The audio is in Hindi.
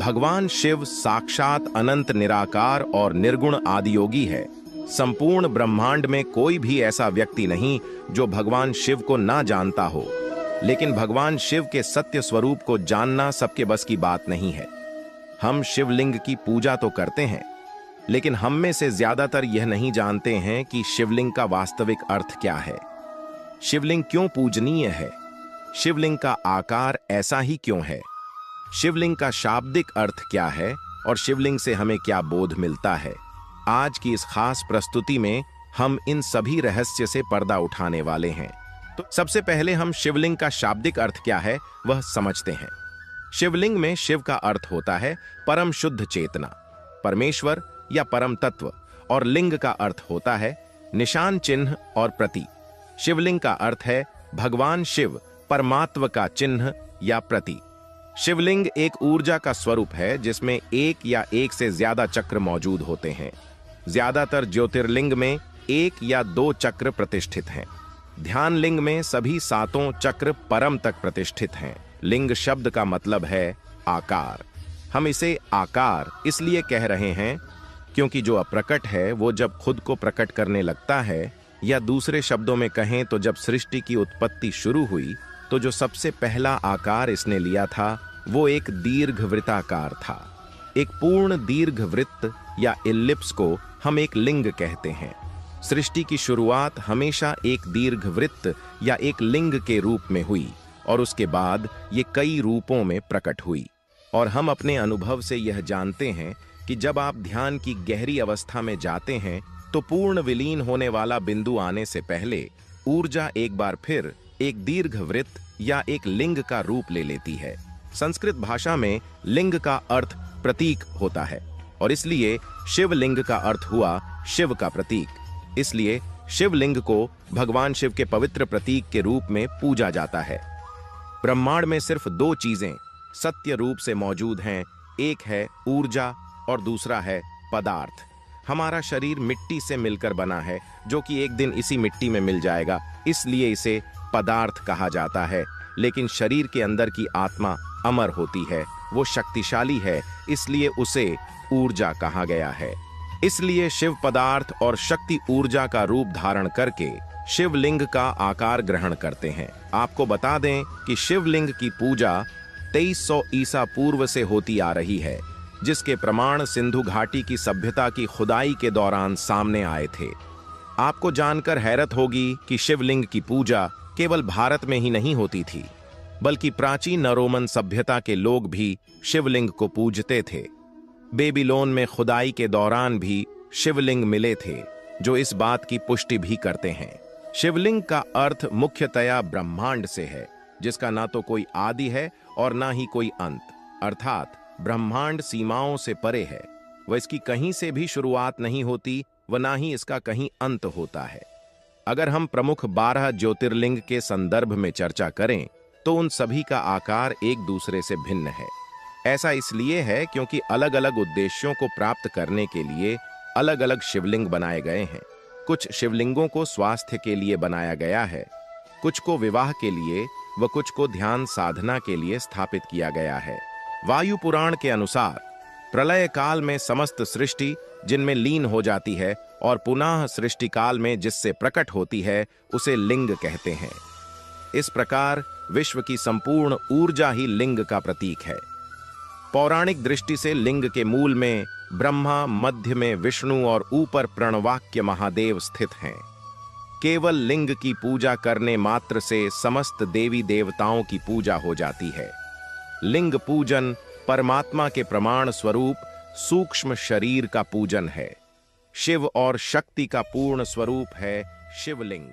भगवान शिव साक्षात अनंत निराकार और निर्गुण आदियोगी है। संपूर्ण ब्रह्मांड में कोई भी ऐसा व्यक्ति नहीं जो भगवान शिव को ना जानता हो, लेकिन भगवान शिव के सत्य स्वरूप को जानना सबके बस की बात नहीं है। हम शिवलिंग की पूजा तो करते हैं, लेकिन हम में से ज्यादातर यह नहीं जानते हैं कि शिवलिंग का वास्तविक अर्थ क्या है। शिवलिंग क्यों पूजनीय है? शिवलिंग का आकार ऐसा ही क्यों है? शिवलिंग का शाब्दिक अर्थ क्या है और शिवलिंग से हमें क्या बोध मिलता है? आज की इस खास प्रस्तुति में हम इन सभी रहस्य से पर्दा उठाने वाले हैं। तो सबसे पहले हम शिवलिंग का शाब्दिक अर्थ क्या है वह समझते हैं। शिवलिंग में शिव का अर्थ होता है परम शुद्ध चेतना, परमेश्वर या परम तत्व, और लिंग का अर्थ होता है निशान, चिन्ह और प्रतीक। शिवलिंग का अर्थ है भगवान शिव, परमात्मा का चिन्ह या प्रतीक। शिवलिंग एक ऊर्जा का स्वरूप है जिसमें एक या एक से ज्यादा चक्र मौजूद होते हैं। ज्यादातर ज्योतिर्लिंग में एक या दो चक्र प्रतिष्ठित हैं। ध्यान लिंग में सभी सातों चक्र परम तक प्रतिष्ठित हैं। लिंग शब्द का मतलब है आकार। हम इसे आकार इसलिए कह रहे हैं क्योंकि जो अप्रकट है वो जब खुद को प्रकट करने लगता है, या दूसरे शब्दों में कहें तो जब सृष्टि की उत्पत्ति शुरू हुई तो जो सबसे पहला आकार इसने लिया था वो एक दीर्घवृत्ताकार था। एक पूर्ण दीर्घवृत्त या इलिप्स को हम एक लिंग कहते हैं। सृष्टि की शुरुआत हमेशा एक दीर्घवृत्त या एक लिंग के रूप में हुई और उसके बाद ये कई रूपों में प्रकट हुई। और हम अपने अनुभव से यह जानते हैं कि जब आप ध्यान की गहरी अवस्था में जाते हैं तो पूर्ण विलीन होने वाला बिंदु आने से पहले ऊर्जा एक बार फिर एक दीर्घवृत्त या एक लिंग का रूप ले लेती है। संस्कृत भाषा में लिंग का अर्थ प्रतीक होता है और इसलिए शिवलिंग का अर्थ हुआ शिव का प्रतीक। इसलिए शिवलिंग को भगवान शिव के पवित्र प्रतीक के रूप में पूजा जाता है। ब्रह्मांड में सिर्फ दो चीजें सत्य रूप से मौजूद हैं, एक है ऊर्जा और दूसरा है पदार्थ। हमारा शरीर मिट्टी से मिलकर बना है जो कि एक दिन इसी मिट्टी में मिल जाएगा, इसलिए इसे पदार्थ कहा जाता है। लेकिन शरीर के अंदर की आत्मा अमर होती है, वो शक्तिशाली है, इसलिए उसे ऊर्जा कहा गया है। इसलिए शिव पदार्थ और शक्ति ऊर्जा का रूप धारण करके शिवलिंग का आकार ग्रहण करते हैं। आपको बता दें कि शिवलिंग की पूजा 2300 ईसा पूर्व से होती आ रही है, जिसके प्रमाण सिंधु घाटी की सभ्यता की खुदाई के दौरान सामने आए थे। आपको जानकर हैरत होगी कि शिवलिंग की पूजा केवल भारत में ही नहीं होती थी, बल्कि प्राचीन रोमन सभ्यता के लोग भी शिवलिंग को पूजते थे। बेबीलोन में खुदाई के दौरान भी शिवलिंग मिले थे, जो इस बात की पुष्टि भी करते हैं। शिवलिंग का अर्थ मुख्यतया ब्रह्मांड से है, जिसका ना तो कोई आदि है और ना ही कोई अंत, अर्थात ब्रह्मांड सीमाओं से परे है। वह इसकी कहीं से भी शुरुआत नहीं होती व ना ही इसका कहीं अंत होता है। अगर हम प्रमुख 12 ज्योतिर्लिंग के संदर्भ में चर्चा करें तो उन सभी का आकार एक दूसरे से भिन्न है। ऐसा इसलिए है क्योंकि अलग अलग उद्देश्यों को प्राप्त करने के लिए अलग अलग शिवलिंग बनाए गए हैं। कुछ शिवलिंगों को स्वास्थ्य के लिए बनाया गया है, कुछ को विवाह के लिए व कुछ को ध्यान साधना के लिए स्थापित किया गया है। वायु पुराण के अनुसार प्रलय काल में समस्त सृष्टि जिनमें लीन हो जाती है और पुनः सृष्टि काल में जिससे प्रकट होती है उसे लिंग कहते हैं। इस प्रकार विश्व की संपूर्ण ऊर्जा ही लिंग का प्रतीक है। पौराणिक दृष्टि से लिंग के मूल में ब्रह्मा, मध्य में विष्णु और ऊपर प्रणवाक्य महादेव स्थित हैं। केवल लिंग की पूजा करने मात्र से समस्त देवी देवताओं की पूजा हो जाती है। लिंग पूजन परमात्मा के प्रमाण स्वरूप सूक्ष्म शरीर का पूजन है। शिव और शक्ति का पूर्ण स्वरूप है शिवलिंग।